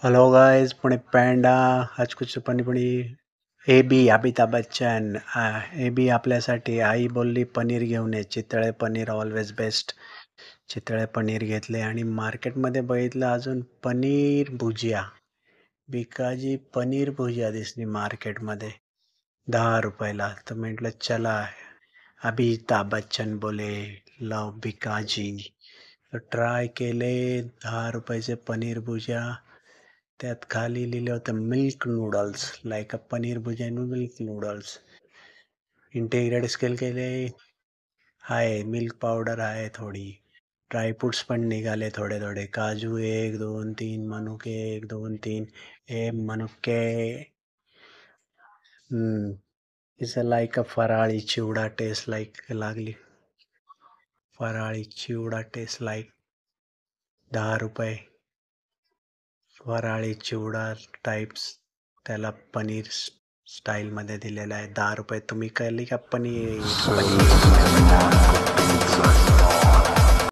Hello guys Pune पैंडा आज कुछ पणी A B Amitabh Bachchan A B आपल्यासाठी आई बोलली पनीर घेऊन ये चितळे पनीर ऑलवेज बेस्ट. चितळे पनीर घेतले आणि मार्केटमध्ये बघितलं अजून पनीर भुजिया. भिकाजी पनीर भुजिया दिसली मार्केटमध्ये 10 रुपयाला. तर म्हटलं चला अमिताभ बच्चन बोले लव भिकाजी. तर ट्राय केले 10 रुपयाचे पनीर भुजिया. त्यात खाली लिहिलं होतं milk noodles like a paneer bhujia milk noodles. Integrate scale केले आहे, मिल्क पावडर आहे थोडी. ड्रायफ्रुट्स पण निघाले थोडे थोडे. काजू 1, 2, 3, मनुके 1, 2, 3. मनुके. It's like a farali chivda taste like लागली. फराळी चिवडा टेस्ट लाईक 10 रुपये. फराळी चिवडा टाइप्स त्याला पनीर स्टाईलमध्ये दिलेला आहे 10 रुपये. तुम्ही केली का पनीर?